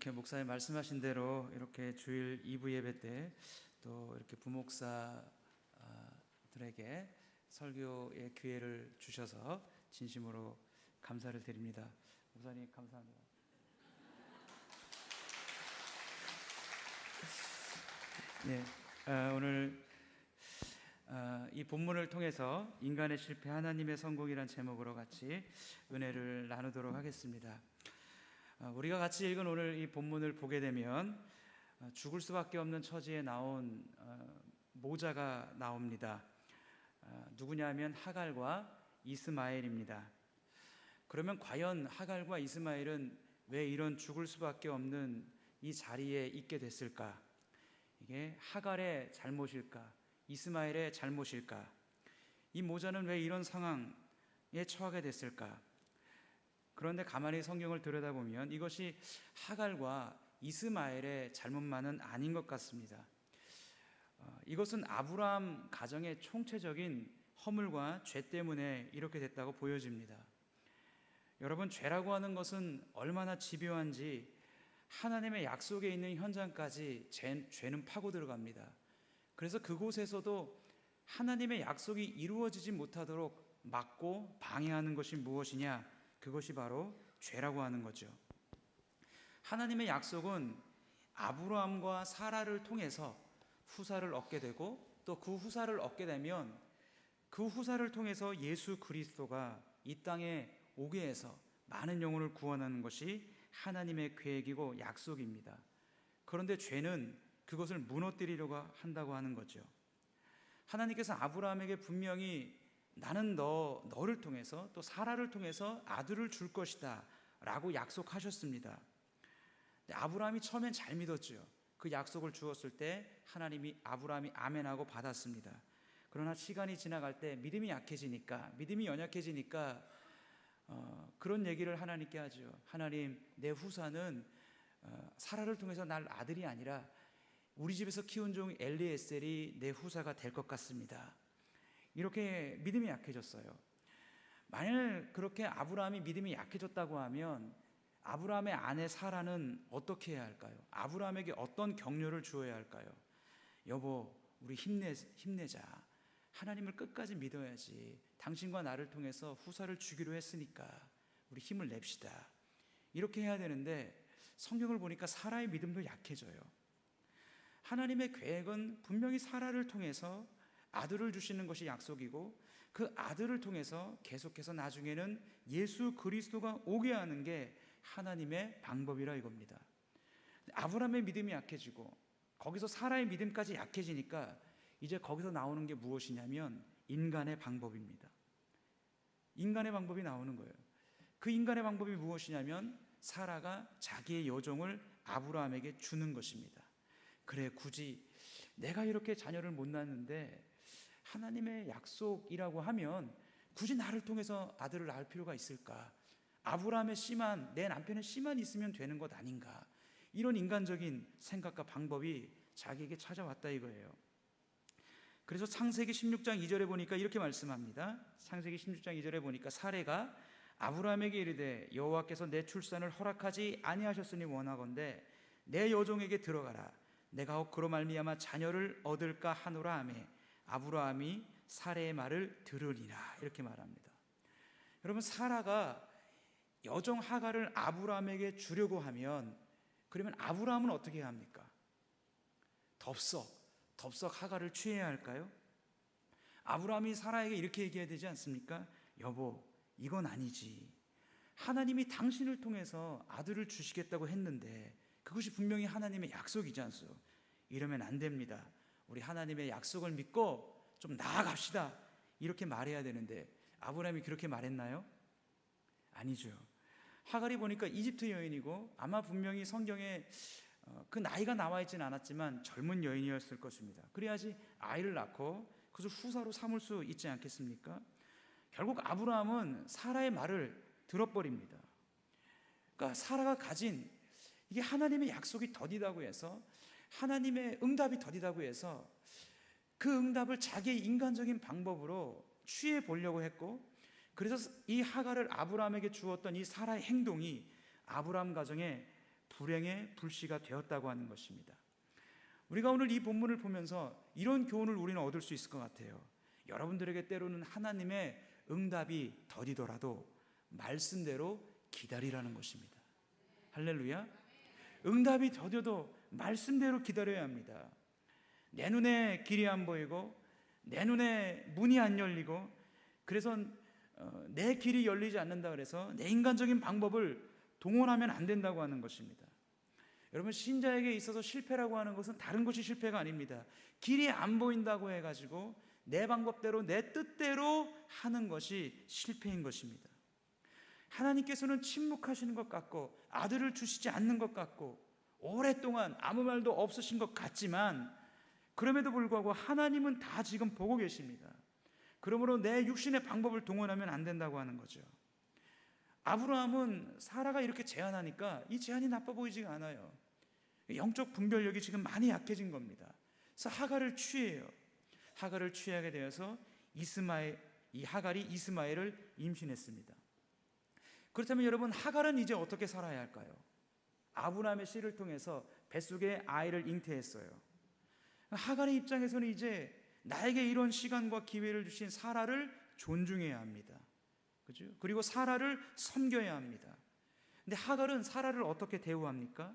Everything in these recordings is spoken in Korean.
이렇게 목사님 말씀하신 대로 이렇게 주일 2부 예배 때 또 이렇게 부목사들에게 설교의 기회를 주셔서 진심으로 감사를 드립니다. 목사님 감사합니다. 네, 오늘 이 본문을 통해서 인간의 실패 하나님의 성공이란 제목으로 같이 은혜를 나누도록 하겠습니다. 우리가 같이 읽은 오늘 이 본문을 보게 되면 죽을 수밖에 없는 처지에 나온 모자가 나옵니다. 누구냐면 하갈과 이스마엘입니다. 그러면 과연 하갈과 이스마엘은 왜 이런 죽을 수밖에 없는 이 자리에 있게 됐을까? 이게 하갈의 잘못일까? 이스마엘의 잘못일까? 이 모자는 왜 이런 상황에 처하게 됐을까? 그런데 가만히 성경을 들여다보면 이것이 하갈과 이스마엘의 잘못만은 아닌 것 같습니다. 이것은 아브라함 가정의 총체적인 허물과 죄 때문에 이렇게 됐다고 보여집니다. 여러분, 죄라고 하는 것은 얼마나 집요한지 하나님의 약속에 있는 현장까지 죄는 파고 들어갑니다. 그래서 그곳에서도 하나님의 약속이 이루어지지 못하도록 막고 방해하는 것이 무엇이냐? 그것이 바로 죄라고 하는 거죠. 하나님의 약속은 아브라함과 사라를 통해서 후사를 얻게 되고 또 그 후사를 얻게 되면 그 후사를 통해서 예수 그리스도가 이 땅에 오게 해서 많은 영혼을 구원하는 것이 하나님의 계획이고 약속입니다. 그런데 죄는 그것을 무너뜨리려고 한다고 하는 거죠. 하나님께서 아브라함에게 분명히 나는 너를 통해서 또 사라를 통해서 아들을 줄 것이다 라고 약속하셨습니다. 아브라함이 처음엔 잘 믿었죠. 그 약속을 주었을 때 아브라함이 아멘하고 받았습니다. 그러나 시간이 지나갈 때 믿음이 연약해지니까 그런 얘기를 하나님께 하죠. 하나님, 내 후사는 사라를 통해서 날 아들이 아니라 우리 집에서 키운 종 엘리에셀이 내 후사가 될 것 같습니다. 이렇게 믿음이 약해졌어요. 만약 그렇게 아브라함이 믿음이 약해졌다고 하면 아브라함의 아내 사라는 어떻게 해야 할까요? 아브라함에게 어떤 격려를 주어야 할까요? 여보, 우리 힘내자. 하나님을 끝까지 믿어야지. 당신과 나를 통해서 후사를 주기로 했으니까 우리 힘을 냅시다. 이렇게 해야 되는데 성경을 보니까 사라의 믿음도 약해져요. 하나님의 계획은 분명히 사라를 통해서 아들을 주시는 것이 약속이고 그 아들을 통해서 계속해서 나중에는 예수 그리스도가 오게 하는 게 하나님의 방법이라 이겁니다. 아브라함의 믿음이 약해지고 거기서 사라의 믿음까지 약해지니까 이제 거기서 나오는 게 무엇이냐면 인간의 방법입니다. 인간의 방법이 나오는 거예요. 그 인간의 방법이 무엇이냐면 사라가 자기의 여종을 아브라함에게 주는 것입니다. 그래, 굳이 내가 이렇게 자녀를 못 낳는데 하나님의 약속이라고 하면 굳이 나를 통해서 아들을 낳을 필요가 있을까? 아브라함의 씨만, 내 남편의 씨만 있으면 되는 것 아닌가? 이런 인간적인 생각과 방법이 자기에게 찾아왔다 이거예요. 그래서 창세기 16장 2절에 보니까 이렇게 말씀합니다. 창세기 16장 2절에 보니까 사레가 아브라함에게 이르되 여호와께서 내 출산을 허락하지 아니하셨으니 원하건대 내 여종에게 들어가라. 내가 그로 말미암아 자녀를 얻을까 하노라 하며 아브라함이 사레의 말을 들으리라. 이렇게 말합니다. 여러분, 사라가 여종 하갈을 아브라함에게 주려고 하면 그러면 아브라함은 어떻게 해야 합니까? 덥석 하갈을 취해야 할까요? 아브라함이 사라에게 이렇게 얘기해야 되지 않습니까? 여보, 이건 아니지. 하나님이 당신을 통해서 아들을 주시겠다고 했는데 그것이 분명히 하나님의 약속이지 않소? 이러면 안 됩니다. 우리 하나님의 약속을 믿고 좀 나아갑시다. 이렇게 말해야 되는데 아브라함이 그렇게 말했나요? 아니죠. 하갈이 보니까 이집트 여인이고 아마 분명히 성경에 그 나이가 나와 있지는 않았지만 젊은 여인이었을 것입니다. 그래야지 아이를 낳고 그것을 후사로 삼을 수 있지 않겠습니까? 결국 아브라함은 사라의 말을 들어버립니다. 그러니까 사라가 가진 이게 하나님의 약속이 더디다고 해서 하나님의 응답이 더디다고 해서 그 응답을 자기의 인간적인 방법으로 취해 보려고 했고, 그래서 이 하갈을 아브라함에게 주었던 이 사라의 행동이 아브라함 가정에 불행의 불씨가 되었다고 하는 것입니다. 우리가 오늘 이 본문을 보면서 이런 교훈을 우리는 얻을 수 있을 것 같아요. 여러분들에게 때로는 하나님의 응답이 더디더라도 말씀대로 기다리라는 것입니다. 할렐루야. 응답이 더뎌도 말씀대로 기다려야 합니다. 내 눈에 길이 안 보이고 내 눈에 문이 안 열리고 그래서 내 길이 열리지 않는다 그래서 내 인간적인 방법을 동원하면 안 된다고 하는 것입니다. 여러분, 신자에게 있어서 실패라고 하는 것은 다른 것이 실패가 아닙니다. 길이 안 보인다고 해가지고 내 방법대로 내 뜻대로 하는 것이 실패인 것입니다. 하나님께서는 침묵하시는 것 같고 아들을 주시지 않는 것 같고 오랫동안 아무 말도 없으신 것 같지만 그럼에도 불구하고 하나님은 다 지금 보고 계십니다. 그러므로 내 육신의 방법을 동원하면 안 된다고 하는 거죠. 아브라함은 사라가 이렇게 제안하니까 이 제안이 나빠 보이지가 않아요. 영적 분별력이 지금 많이 약해진 겁니다. 그래서 하갈을 취해요. 하갈을 취하게 되어서 이 하갈이 이스마엘을 임신했습니다. 그렇다면 여러분, 하갈은 이제 어떻게 살아야 할까요? 아브라함의 씨를 통해서 뱃속에 아이를 잉태했어요. 하갈의 입장에서는 이제 나에게 이런 시간과 기회를 주신 사라를 존중해야 합니다. 그죠? 그리고 사라를 섬겨야 합니다. 근데 하갈은 사라를 어떻게 대우합니까?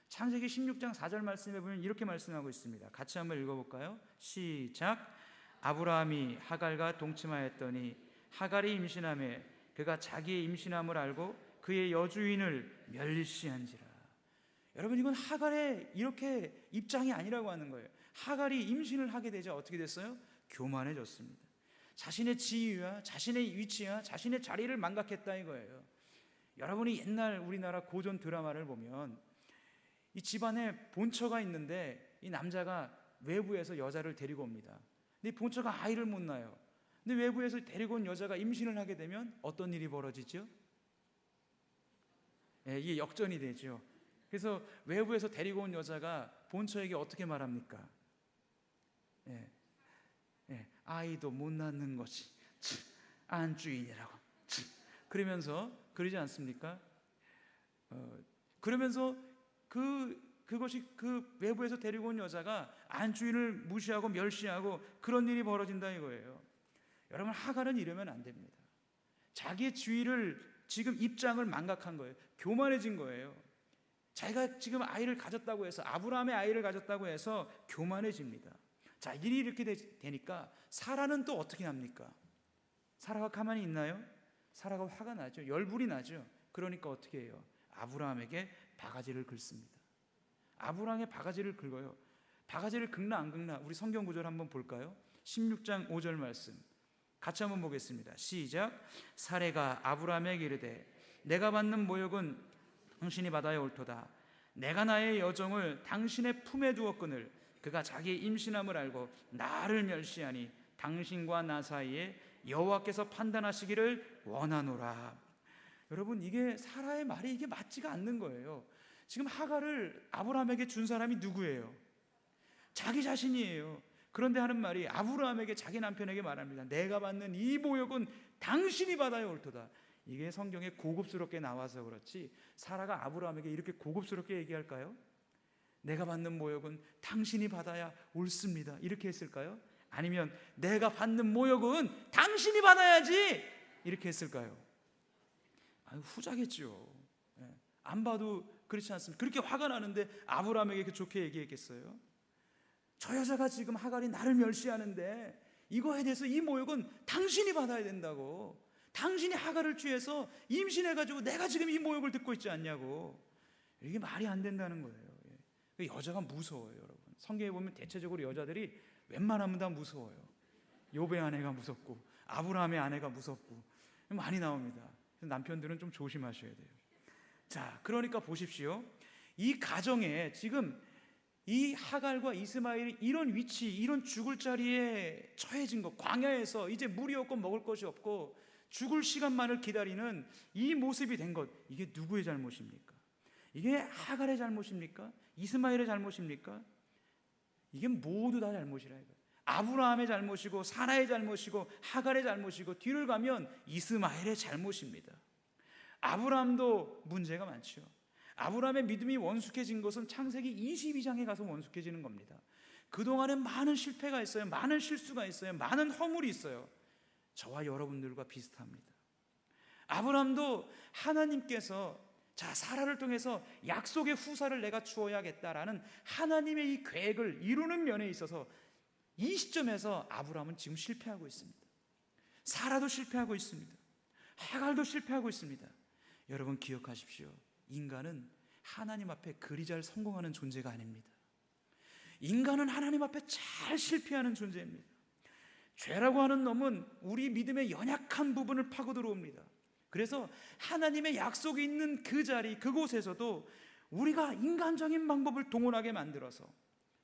창세기 16장 4절 말씀에 보면 이렇게 말씀하고 있습니다. 같이 한번 읽어볼까요? 시작. 아브라함이 하갈과 동침하였더니 하갈이 임신하매 그가 자기의 임신함을 알고 그의 여주인을 멸시한지라. 여러분, 이건 하갈의 이렇게 입장이 아니라고 하는 거예요. 하갈이 임신을 하게 되자 어떻게 됐어요? 교만해졌습니다. 자신의 지위와 자신의 위치와 자신의 자리를 망각했다 이거예요. 여러분이 옛날 우리나라 고전 드라마를 보면 이 집안에 본처가 있는데 이 남자가 외부에서 여자를 데리고 옵니다. 근데 이 본처가 아이를 못 낳아요. 근데 외부에서 데리고 온 여자가 임신을 하게 되면 어떤 일이 벌어지죠? 이게 역전이 되죠. 그래서 외부에서 데리고 온 여자가 본처에게 어떻게 말합니까? 아이도 못 낳는 것이 안주인이라고. 그러면서 그러지 않습니까? 그러면서 그것이 그 외부에서 데리고 온 여자가 안주인을 무시하고 멸시하고 그런 일이 벌어진다 이거예요. 여러분, 하갈은 이러면 안 됩니다. 자기의 지위를 지금 입장을 망각한 거예요. 교만해진 거예요. 자기가 지금 아이를 가졌다고 해서 아브라함의 아이를 가졌다고 해서 교만해집니다. 자, 일이 이렇게 되니까 사라는 또 어떻게 합니까? 사라가 가만히 있나요? 사라가 화가 나죠. 열불이 나죠. 그러니까 어떻게 해요? 아브라함에게 바가지를 긁습니다. 아브라함의 바가지를 긁어요. 바가지를 긁나 안 긁나 우리 성경 구절 한번 볼까요? 16장 5절 말씀 같이 한번 보겠습니다. 시작. 사레가 아브라함에게 이르되 내가 받는 모욕은 당신이 받아야 옳도다. 내가 나의 여종을 당신의 품에 두었거늘 그가 자기의 임신함을 알고 나를 멸시하니 당신과 나 사이에 여호와께서 판단하시기를 원하노라. 여러분, 이게 사라의 말이 이게 맞지가 않는 거예요. 지금 하갈을 아브라함에게 준 사람이 누구예요? 자기 자신이에요. 그런데 하는 말이 아브라함에게 자기 남편에게 말합니다. 내가 받는 이 모욕은 당신이 받아야 옳도다. 이게 성경에 고급스럽게 나와서 그렇지 사라가 아브라함에게 이렇게 고급스럽게 얘기할까요? 내가 받는 모욕은 당신이 받아야 옳습니다. 이렇게 했을까요? 아니면 내가 받는 모욕은 당신이 받아야지 이렇게 했을까요? 후자겠죠. 안 봐도 그렇지 않습니까? 그렇게 화가 나는데 아브라함에게 그렇게 좋게 얘기했겠어요? 저 여자가 지금 하갈이 나를 멸시하는데 이거에 대해서 이 모욕은 당신이 받아야 된다고. 당신이 하갈을 취해서 임신해가지고 내가 지금 이 모욕을 듣고 있지 않냐고. 이게 말이 안 된다는 거예요. 여자가 무서워요, 여러분. 성경에 보면 대체적으로 여자들이 웬만하면 다 무서워요. 욥의 아내가 무섭고 아브라함의 아내가 무섭고 많이 나옵니다. 그래서 남편들은 좀 조심하셔야 돼요. 자, 그러니까 보십시오. 이 가정에 지금 이 하갈과 이스마엘이 이런 위치, 이런 죽을 자리에 처해진 것, 광야에서 이제 물이 없고 먹을 것이 없고 죽을 시간만을 기다리는 이 모습이 된 것, 이게 누구의 잘못입니까? 이게 하갈의 잘못입니까? 이스마엘의 잘못입니까? 이게 모두 다 잘못이라 이거예요. 아브라함의 잘못이고 사라의 잘못이고 하갈의 잘못이고 뒤를 가면 이스마엘의 잘못입니다. 아브라함도 문제가 많죠. 아브라함의 믿음이 원숙해진 것은 창세기 22장에 가서 원숙해지는 겁니다. 그동안에 많은 실패가 있어요. 많은 실수가 있어요. 많은 허물이 있어요. 저와 여러분들과 비슷합니다. 아브라함도 하나님께서 자, 사라를 통해서 약속의 후사를 내가 주어야겠다라는 하나님의 이 계획을 이루는 면에 있어서 이 시점에서 아브라함은 지금 실패하고 있습니다. 사라도 실패하고 있습니다. 하갈도 실패하고 있습니다. 여러분 기억하십시오. 인간은 하나님 앞에 그리 잘 성공하는 존재가 아닙니다. 인간은 하나님 앞에 잘 실패하는 존재입니다. 죄라고 하는 놈은 우리 믿음의 연약한 부분을 파고 들어옵니다. 그래서 하나님의 약속이 있는 그 자리, 그곳에서도 우리가 인간적인 방법을 동원하게 만들어서,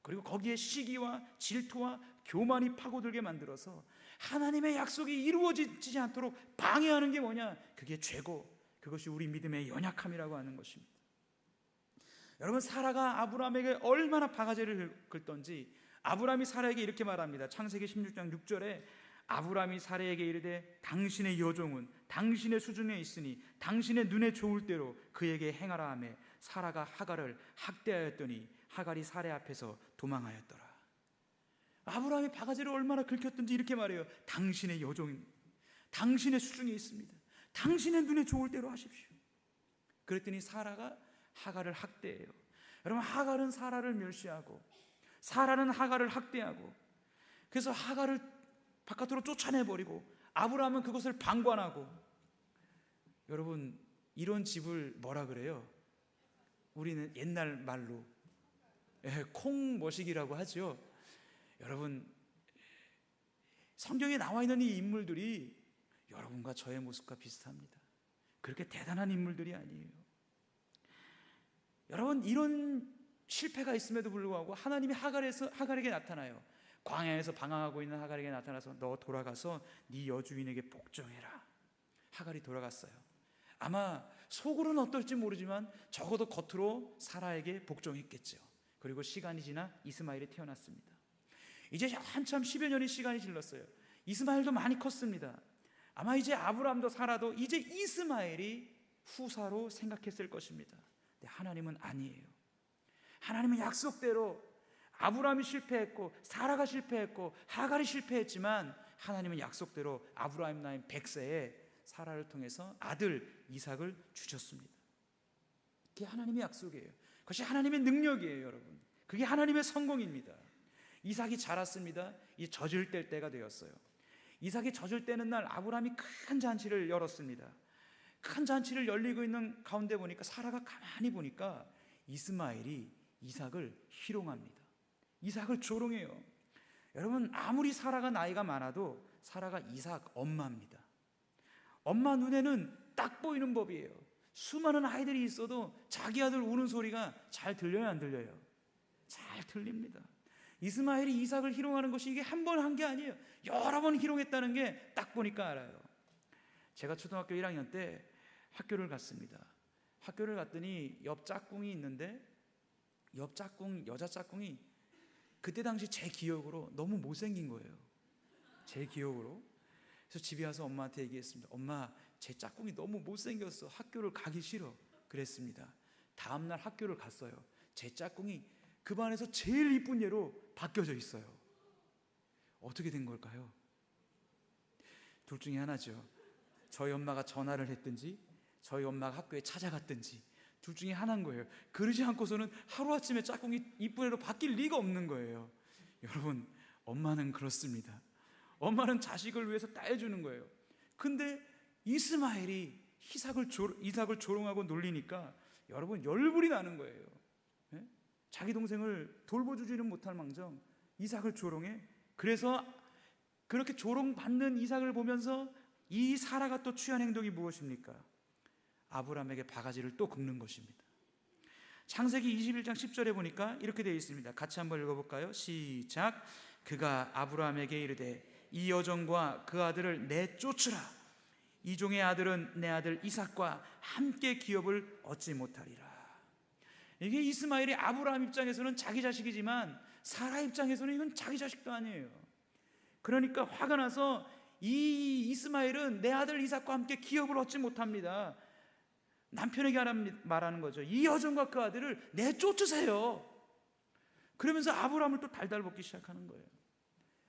그리고 거기에 시기와 질투와 교만이 파고들게 만들어서 하나님의 약속이 이루어지지 않도록 방해하는 게 뭐냐? 그게 죄고, 그것이 우리 믿음의 연약함이라고 하는 것입니다. 여러분, 사라가 아브라함에게 얼마나 바가지를 긁던지 아브라함이 사라에게 이렇게 말합니다. 창세기 16장 6절에 아브라함이 사라에게 이르되 당신의 여종은 당신의 수중에 있으니 당신의 눈에 좋을 대로 그에게 행하라 하며 사라가 하갈을 학대하였더니 하갈이 사라 앞에서 도망하였더라. 아브라함이 바가지를 얼마나 긁혔던지 이렇게 말해요. 당신의 여종입니다. 당신의 수중에 있습니다. 당신의 눈에 좋을 대로 하십시오. 그랬더니 사라가 하갈을 학대해요. 여러분, 하갈은 사라를 멸시하고 사라는 하갈을 학대하고, 그래서 하갈을 바깥으로 쫓아내버리고 아브라함은 그것을 방관하고. 여러분, 이런 집을 뭐라 그래요? 우리는 옛날 말로 콩머시기라고 하죠. 여러분, 성경에 나와 있는 이 인물들이 여러분과 저의 모습과 비슷합니다. 그렇게 대단한 인물들이 아니에요. 여러분, 이런 실패가 있음에도 불구하고 하나님이 하갈에게 나타나요. 광야에서 방황하고 있는 하갈에게 나타나서 너 돌아가서 네 여주인에게 복종해라. 하갈이 돌아갔어요. 아마 속으로는 어떨지 모르지만 적어도 겉으로 사라에게 복종했겠죠. 그리고 시간이 지나 이스마엘이 태어났습니다. 이제 한참 10여 년의 시간이 질렀어요. 이스마엘도 많이 컸습니다. 아마 이제 아브라함도 사라도 이제 이스마엘이 후사로 생각했을 것입니다. 근데 하나님은 아니에요. 하나님은 약속대로 아브라함이 실패했고 사라가 실패했고 하갈이 실패했지만 하나님은 약속대로 아브라함 나이 100세에 사라를 통해서 아들 이삭을 주셨습니다. 그게 하나님의 약속이에요. 그것이 하나님의 능력이에요, 여러분. 그게 하나님의 성공입니다. 이삭이 자랐습니다. 이제 젖을 뗄 때가 되었어요. 이삭이 젖을 떼는 날 아브라함이 큰 잔치를 열었습니다. 큰 잔치를 열리고 있는 가운데 보니까 사라가 가만히 보니까 이스마엘이 이삭을 희롱합니다. 이삭을 조롱해요. 여러분, 아무리 사라가 나이가 많아도 사라가 이삭 엄마입니다. 엄마 눈에는 딱 보이는 법이에요. 수많은 아이들이 있어도 자기 아들 우는 소리가 잘 들려요, 안 들려요? 잘 들립니다. 이스마엘이 이삭을 희롱하는 것이 이게 한 번 한 게 아니에요. 여러 번 희롱했다는 게 딱 보니까 알아요. 제가 초등학교 1학년 때 학교를 갔습니다. 학교를 갔더니 옆 짝꿍이 있는데 옆 짝꿍, 여자 짝꿍이 그때 당시 제 기억으로 너무 못생긴 거예요. 제 기억으로. 그래서 집에 와서 엄마한테 얘기했습니다. 엄마, 제 짝꿍이 너무 못생겼어. 학교를 가기 싫어. 그랬습니다. 다음날 학교를 갔어요. 제 짝꿍이 그 반에서 제일 이쁜 애로 바뀌어져 있어요. 어떻게 된 걸까요? 둘 중에 하나죠. 저희 엄마가 전화를 했든지 저희 엄마가 학교에 찾아갔든지 둘 중에 하나인 거예요. 그러지 않고서는 하루아침에 짝꿍이 이쁜 애로 바뀔 리가 없는 거예요. 여러분, 엄마는 그렇습니다. 엄마는 자식을 위해서 다 해주는 거예요. 근데 이스마엘이 이삭을 조롱하고 놀리니까 여러분 열불이 나는 거예요. 예? 자기 동생을 돌보주지는 못할 망정 이삭을 조롱해. 그래서 그렇게 조롱받는 이삭을 보면서 이 사라가 또 취한 행동이 무엇입니까? 아브라함에게 바가지를 또 긁는 것입니다. 창세기 21장 10절에 보니까 이렇게 되어 있습니다. 같이 한번 읽어볼까요? 시작. 그가 아브라함에게 이르되 이 여종과 그 아들을 내쫓으라. 이 종의 아들은 내 아들 이삭과 함께 기업을 얻지 못하리라. 이게 이스마엘이 아브라함 입장에서는 자기 자식이지만 사라 입장에서는 이건 자기 자식도 아니에요. 그러니까 화가 나서 이 이스마엘은 내 아들 이삭과 함께 기업을 얻지 못합니다. 남편에게 말하는 거죠. 이 여종과 그 아들을 내쫓으세요. 그러면서 아브라함을 또 달달 볶기 시작하는 거예요.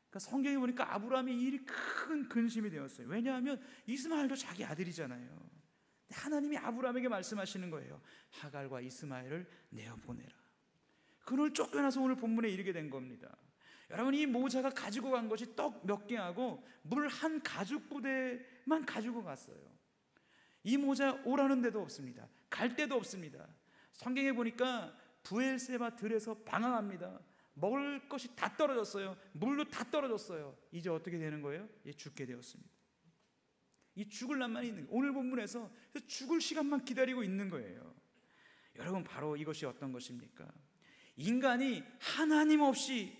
그러니까 성경에 보니까 아브라함이 일이 큰 근심이 되었어요. 왜냐하면 이스마엘도 자기 아들이잖아요. 하나님이 아브라함에게 말씀하시는 거예요. 하갈과 이스마엘을 내어보내라. 그를 쫓겨나서 오늘 본문에 이르게 된 겁니다. 여러분, 이 모자가 가지고 간 것이 떡 몇 개하고 물 한 가죽 부대만 가지고 갔어요. 이 모자 오라는 데도 없습니다. 갈 데도 없습니다. 성경에 보니까 브엘세바 들에서 방황합니다. 먹을 것이 다 떨어졌어요. 물도 다 떨어졌어요. 이제 어떻게 되는 거예요? 죽게 되었습니다. 이 죽을 날만 있는 거예요. 오늘 본문에서 죽을 시간만 기다리고 있는 거예요. 여러분, 바로 이것이 어떤 것입니까? 인간이 하나님 없이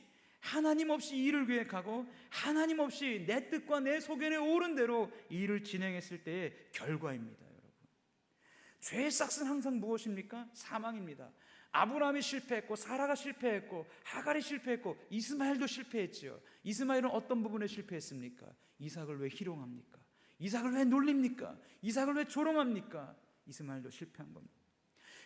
일을 계획하고 하나님 없이 내 뜻과 내 소견에 오른 대로 일을 진행했을 때의 결과입니다. 여러분, 죄의 싹은 항상 무엇입니까? 사망입니다. 아브라함이 실패했고, 사라가 실패했고, 하갈이 실패했고, 이스마엘도 실패했지요. 이스마엘은 어떤 부분에 실패했습니까? 이삭을 왜 희롱합니까? 이삭을 왜 놀립니까? 이삭을 왜 조롱합니까? 이스마엘도 실패한 겁니다.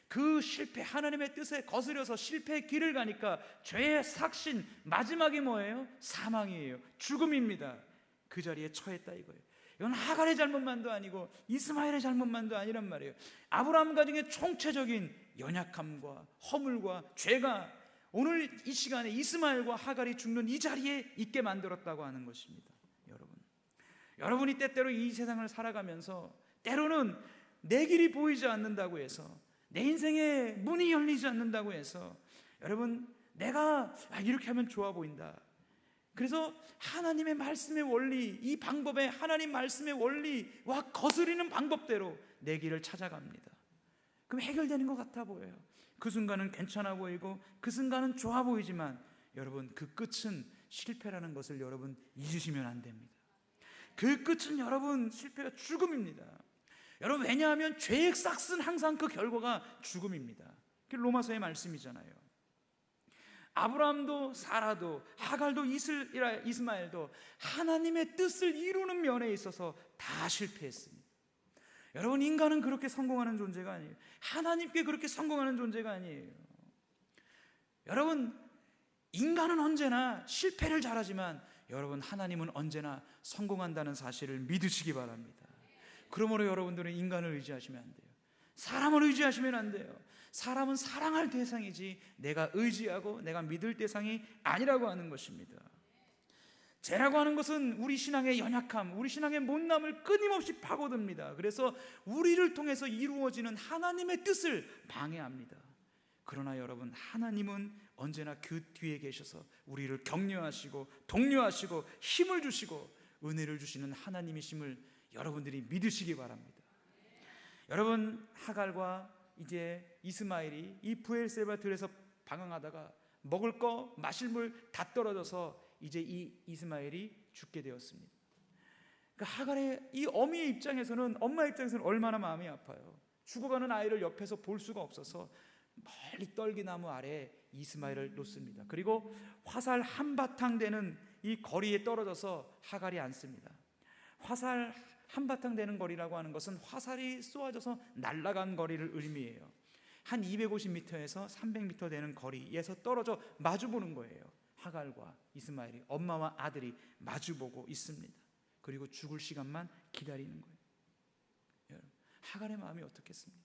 그 실패, 하나님의 뜻에 거스려서 실패의 길을 가니까 죄의 삭신, 마지막이 뭐예요? 사망이에요. 죽음입니다. 그 자리에 처했다 이거예요. 이건 하갈의 잘못만도 아니고 이스마엘의 잘못만도 아니란 말이에요. 아브라함 가정의 총체적인 연약함과 허물과 죄가 오늘 이 시간에 이스마엘과 하갈이 죽는 이 자리에 있게 만들었다고 하는 것입니다. 여러분이 때때로 이 세상을 살아가면서 때로는 내 길이 보이지 않는다고 해서, 내 인생에 문이 열리지 않는다고 해서, 여러분, 내가 이렇게 하면 좋아 보인다, 그래서 하나님의 말씀의 원리, 이 방법에 하나님 말씀의 원리와 거스리는 방법대로 내 길을 찾아갑니다. 그럼 해결되는 것 같아 보여요. 그 순간은 괜찮아 보이고 그 순간은 좋아 보이지만 여러분, 그 끝은 실패라는 것을 여러분 잊으시면 안 됩니다. 그 끝은 여러분 실패가 죽음입니다. 여러분, 왜냐하면 죄의 싹은 항상 그 결과가 죽음입니다. 그게 로마서의 말씀이잖아요. 아브라함도 사라도 하갈도 이스마엘도 하나님의 뜻을 이루는 면에 있어서 다 실패했습니다. 여러분, 인간은 그렇게 성공하는 존재가 아니에요. 하나님께 그렇게 성공하는 존재가 아니에요. 여러분, 인간은 언제나 실패를 잘하지만 여러분, 하나님은 언제나 성공한다는 사실을 믿으시기 바랍니다. 그러므로 여러분들은 인간을 의지하시면 안 돼요. 사람을 의지하시면 안 돼요. 사람은 사랑할 대상이지 내가 의지하고 내가 믿을 대상이 아니라고 하는 것입니다. 죄라고 하는 것은 우리 신앙의 연약함, 우리 신앙의 못남을 끊임없이 파고듭니다. 그래서 우리를 통해서 이루어지는 하나님의 뜻을 방해합니다. 그러나 여러분, 하나님은 언제나 그 뒤에 계셔서 우리를 격려하시고 독려하시고 힘을 주시고 은혜를 주시는 하나님이심을 여러분들이 믿으시기 바랍니다. 여러분, 하갈과 이제 이스마엘이 이 브엘세바 들에서 방황하다가 먹을 거 마실 물 다 떨어져서 이제 이 이스마엘이 죽게 되었습니다. 그러니까 하갈의 이 어미의 입장에서는, 엄마 입장에서는 얼마나 마음이 아파요. 죽어가는 아이를 옆에서 볼 수가 없어서 멀리 떨기나무 아래 이스마엘을 놓습니다. 그리고 화살 한바탕 되는 이 거리에 떨어져서 하갈이 앉습니다. 화살 한바탕 되는 거리라고 하는 것은 화살이 쏘아져서 날아간 거리를 의미해요. 한 250m에서 300m 되는 거리에서 떨어져 마주보는 거예요. 하갈과 이스마엘이, 엄마와 아들이 마주보고 있습니다. 그리고 죽을 시간만 기다리는 거예요. 여러분, 하갈의 마음이 어떻겠습니까?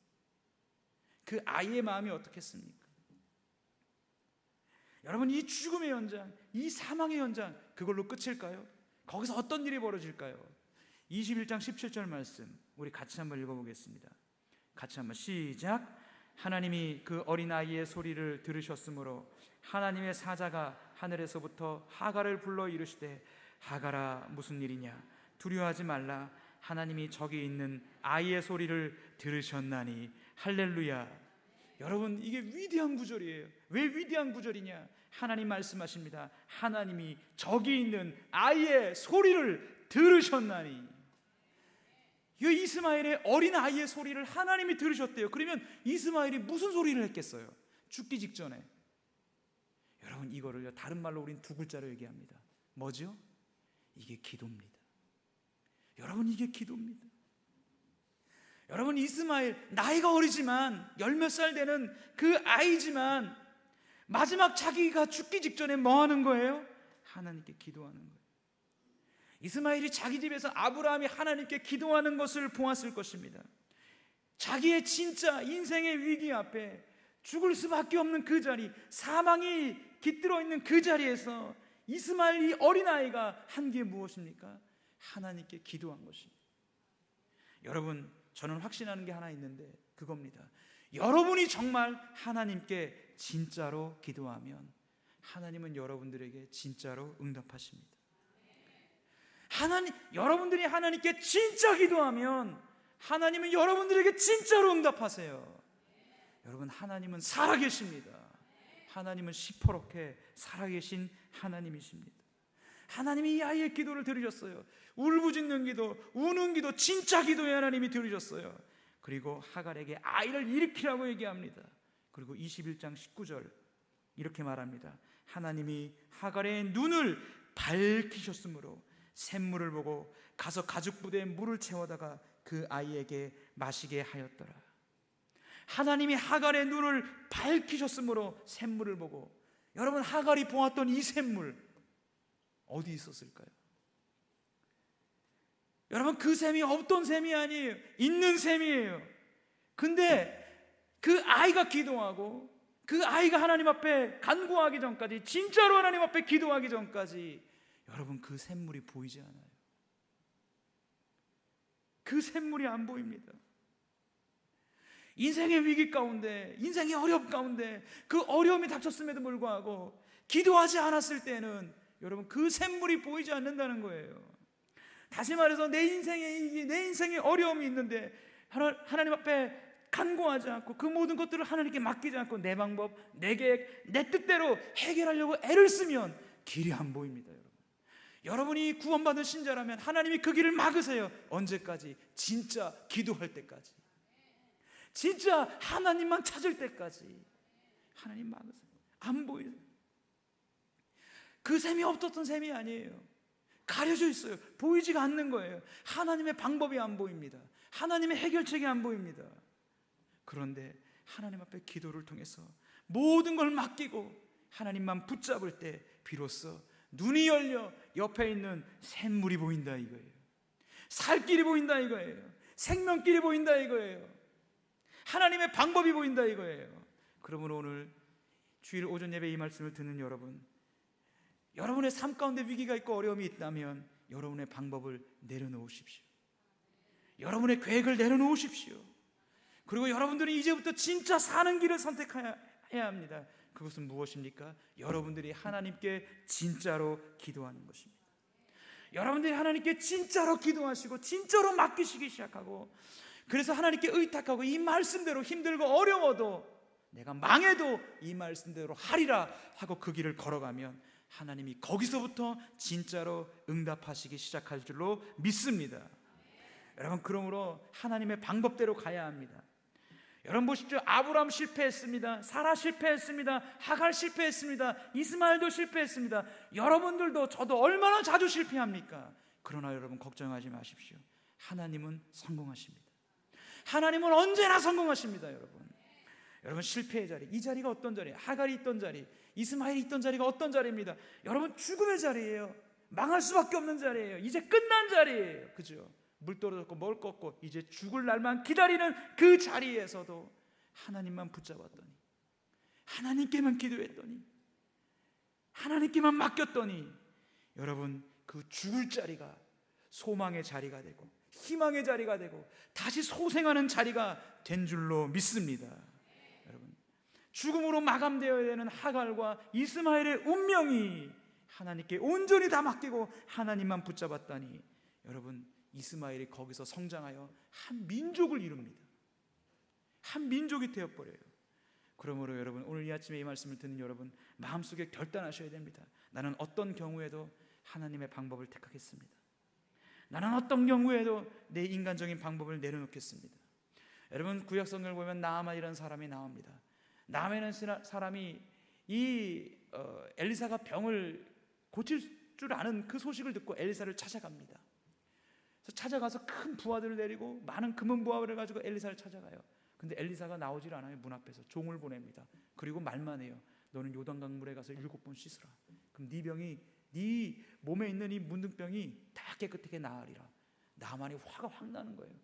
그 아이의 마음이 어떻겠습니까? 여러분, 이 죽음의 연장, 이 사망의 연장, 그걸로 끝일까요? 거기서 어떤 일이 벌어질까요? 21장 17절 말씀 우리 같이 한번 읽어보겠습니다. 같이 한번 시작. 하나님이 그 어린아이의 소리를 들으셨으므로 하나님의 사자가 하늘에서부터 하갈을 불러 이르시되, 하갈아, 무슨 일이냐, 두려워하지 말라. 하나님이 저기 있는 아이의 소리를 들으셨나니. 할렐루야. 여러분, 이게 위대한 구절이에요. 왜 위대한 구절이냐? 하나님 말씀하십니다. 하나님이 저기 있는 아이의 소리를 들으셨나니. 이 이스마엘의 어린 아이의 소리를 하나님이 들으셨대요. 그러면 이스마엘이 무슨 소리를 했겠어요? 죽기 직전에. 여러분, 이거를 다른 말로 우린 두 글자로 얘기합니다. 뭐죠? 이게 기도입니다. 여러분, 이게 기도입니다. 여러분, 이스마엘 나이가 어리지만 열 몇 살 되는 그 아이지만 마지막 자기가 죽기 직전에 뭐 하는 거예요? 하나님께 기도하는 거예요. 이스마엘이 자기 집에서 아브라함이 하나님께 기도하는 것을 보았을 것입니다. 자기의 진짜 인생의 위기 앞에 죽을 수밖에 없는 그 자리, 사망이 깃들어 있는 그 자리에서 이스마엘 이 어린아이가 한 게 무엇입니까? 하나님께 기도한 것입니다. 여러분, 저는 확신하는 게 하나 있는데 그겁니다. 여러분이 정말 하나님께 진짜로 기도하면 하나님은 여러분들에게 진짜로 응답하십니다. 여러분들이 하나님께 진짜 기도하면 하나님은 여러분들에게 진짜로 응답하세요. 여러분, 하나님은 살아계십니다. 하나님은 시퍼렇게 살아계신 하나님이십니다. 하나님이 이 아이의 기도를 들으셨어요. 울부짖는 기도, 우는 기도, 진짜 기도에 하나님이 들으셨어요. 그리고 하갈에게 아이를 일으키라고 얘기합니다. 그리고 21장 19절 이렇게 말합니다. 하나님이 하갈의 눈을 밝히셨으므로 샘물을 보고 가서 가죽 부대에 물을 채워다가 그 아이에게 마시게 하였더라. 하나님이 하갈의 눈을 밝히셨으므로 샘물을 보고, 여러분, 하갈이 보았던 이 샘물 어디 있었을까요? 여러분, 그 샘이 없던 샘이 아니에요. 있는 샘이에요. 근데 그 아이가 기도하고 그 아이가 하나님 앞에 간구하기 전까지, 진짜로 하나님 앞에 기도하기 전까지 여러분, 그 샘물이 보이지 않아요. 그 샘물이 안 보입니다. 인생의 위기 가운데, 인생의 어려움 가운데 그 어려움이 닥쳤음에도 불구하고 기도하지 않았을 때는 여러분, 그 샘물이 보이지 않는다는 거예요. 다시 말해서 내 인생의 어려움이 있는데 하나님 앞에 간구하지 않고 그 모든 것들을 하나님께 맡기지 않고 내 방법, 내 계획, 내 뜻대로 해결하려고 애를 쓰면 길이 안 보입니다. 여러분이 구원받은 신자라면 하나님이 그 길을 막으세요. 언제까지? 진짜 기도할 때까지, 진짜 하나님만 찾을 때까지 하나님 막으세요. 안 보여요. 그 샘이 없었던 샘이 아니에요. 가려져 있어요. 보이지가 않는 거예요. 하나님의 방법이 안 보입니다. 하나님의 해결책이 안 보입니다. 그런데 하나님 앞에 기도를 통해서 모든 걸 맡기고 하나님만 붙잡을 때 비로소 눈이 열려 옆에 있는 샘물이 보인다 이거예요. 살 길이 보인다 이거예요. 생명길이 보인다 이거예요. 하나님의 방법이 보인다 이거예요. 그러므로 오늘 주일 오전 예배 이 말씀을 듣는 여러분의 삶 가운데 위기가 있고 어려움이 있다면 여러분의 방법을 내려놓으십시오. 여러분의 계획을 내려놓으십시오. 그리고 여러분들이 이제부터 진짜 사는 길을 선택해야 합니다. 그것은 무엇입니까? 여러분들이 하나님께 진짜로 기도하는 것입니다. 여러분들이 하나님께 진짜로 기도하시고 진짜로 맡기시기 시작하고, 그래서 하나님께 의탁하고 이 말씀대로 힘들고 어려워도 내가 망해도 이 말씀대로 하리라 하고 그 길을 걸어가면 하나님이 거기서부터 진짜로 응답하시기 시작할 줄로 믿습니다. 여러분, 그러므로 하나님의 방법대로 가야 합니다. 여러분 보십시오. 아브라함 실패했습니다. 사라 실패했습니다. 하갈 실패했습니다. 이스마엘도 실패했습니다. 여러분들도 저도 얼마나 자주 실패합니까? 그러나 여러분 걱정하지 마십시오. 하나님은 성공하십니다. 하나님은 언제나 성공하십니다. 여러분 실패의 자리, 이 자리가 어떤 자리예요? 하갈이 있던 자리, 이스마엘이 있던 자리가 어떤 자리입니다? 여러분 죽음의 자리예요. 망할 수밖에 없는 자리예요. 이제 끝난 자리예요. 그죠? 물 떨어졌고 멀 껐고 이제 죽을 날만 기다리는 그 자리에서도 하나님만 붙잡았더니, 하나님께만 기도했더니, 하나님께만 맡겼더니 여러분 그 죽을 자리가 소망의 자리가 되고 희망의 자리가 되고 다시 소생하는 자리가 된 줄로 믿습니다. 여러분, 죽음으로 마감되어야 되는 하갈과 이스마엘의 운명이 하나님께 온전히 다 맡기고 하나님만 붙잡았다니, 여러분 이스마엘이 거기서 성장하여 한 민족을 이룹니다. 한 민족이 되어버려요. 그러므로 여러분 오늘 이 아침에 이 말씀을 듣는 여러분 마음속에 결단하셔야 됩니다. 나는 어떤 경우에도 하나님의 방법을 택하겠습니다. 나는 어떤 경우에도 내 인간적인 방법을 내려놓겠습니다. 여러분 구약성경을 보면 나아만이라는 사람이 나옵니다. 나아만이라는 사람이 엘리사가 병을 고칠 줄 아는 그 소식을 듣고 엘리사를 찾아갑니다. 그래서 찾아가서 큰 부하들을 내리고 많은 금은 부하를 가지고 엘리사를 찾아가요. 근데 엘리사가 나오질 않아요. 문 앞에서 종을 보냅니다. 그리고 말만 해요. 너는 요단강 물에 가서 7번 씻으라. 그럼 네 병이, 네 몸에 있는 이 문둥병이 다 깨끗하게 나으리라. 나만이 화가 확 나는 거예요.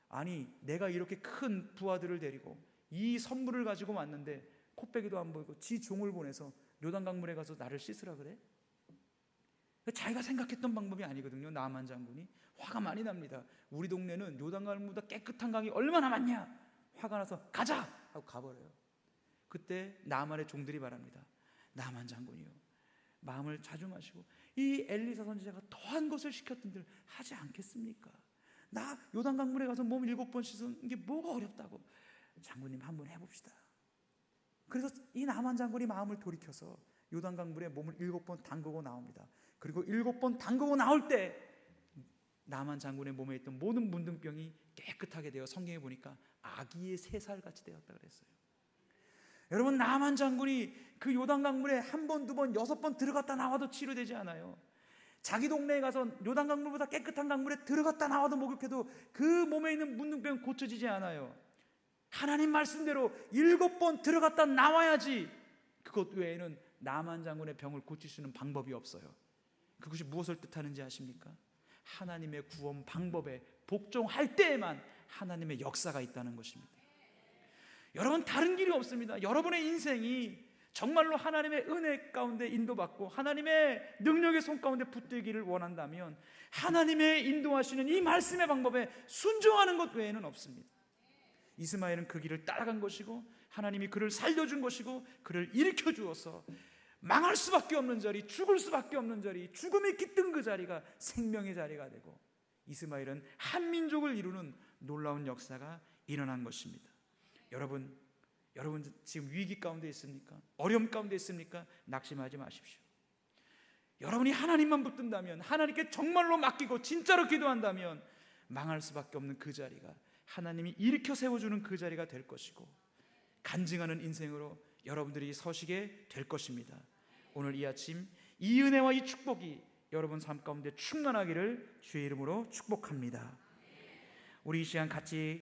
아니, 내가 이렇게 큰 부하들을 데리고 이 선물을 가지고 왔는데 코빼기도 안 보이고 지 종을 보내서 요단강 물에 가서 나를 씻으라 그래? 자기가 생각했던 방법이 아니거든요. 나만 장군이 화가 많이 납니다. 우리 동네는 요단강물보다 깨끗한 강이 얼마나 많냐. 화가 나서 가자 하고 가버려요. 그때 나만의 종들이 말합니다. 나만 장군이요, 마음을 자중하시고 이 엘리사 선지자가 더한 것을 시켰던들 하지 않겠습니까? 나 요단강물에 가서 몸 7번 씻은 게 뭐가 어렵다고. 장군님 한번 해봅시다. 그래서 이 나만 장군이 마음을 돌이켜서 요단강물에 몸을 7번 담그고 나옵니다. 그리고 7번 담그고 나올 때 나만 장군의 몸에 있던 모든 문둥병이 깨끗하게 되어 성경에 보니까 아기의 3살같이 되었다 그랬어요. 여러분, 나만 장군이 그 요단강물에 1번, 2번, 6번 들어갔다 나와도 치료되지 않아요. 자기 동네에 가서 요단강물보다 깨끗한 강물에 들어갔다 나와도 목욕해도 그 몸에 있는 문둥병은 고쳐지지 않아요. 하나님 말씀대로 7번 들어갔다 나와야지. 그것 외에는 나만 장군의 병을 고칠 수 있는 방법이 없어요. 그것이 무엇을 뜻하는지 아십니까? 하나님의 구원 방법에 복종할 때에만 하나님의 역사가 있다는 것입니다. 여러분, 다른 길이 없습니다. 여러분의 인생이 정말로 하나님의 은혜 가운데 인도받고 하나님의 능력의 손 가운데 붙들기를 원한다면 하나님의 인도하시는 이 말씀의 방법에 순종하는 것 외에는 없습니다. 이스마엘은 그 길을 따라간 것이고 하나님이 그를 살려준 것이고 그를 일으켜 주어서 망할 수밖에 없는 자리, 죽을 수밖에 없는 자리, 죽음이 깃든 그 자리가 생명의 자리가 되고 이스마엘은 한 민족을 이루는 놀라운 역사가 일어난 것입니다. 여러분 지금 위기 가운데 있습니까? 어려움 가운데 있습니까? 낙심하지 마십시오. 여러분이 하나님만 붙든다면, 하나님께 정말로 맡기고 진짜로 기도한다면 망할 수밖에 없는 그 자리가 하나님이 일으켜 세워주는 그 자리가 될 것이고 간증하는 인생으로 여러분들이 서시게 될 것입니다. 오늘 이 아침 이 은혜와 이 축복이 여러분 삶 가운데 충만하기를 주의 이름으로 축복합니다. 우리 이 시간 같이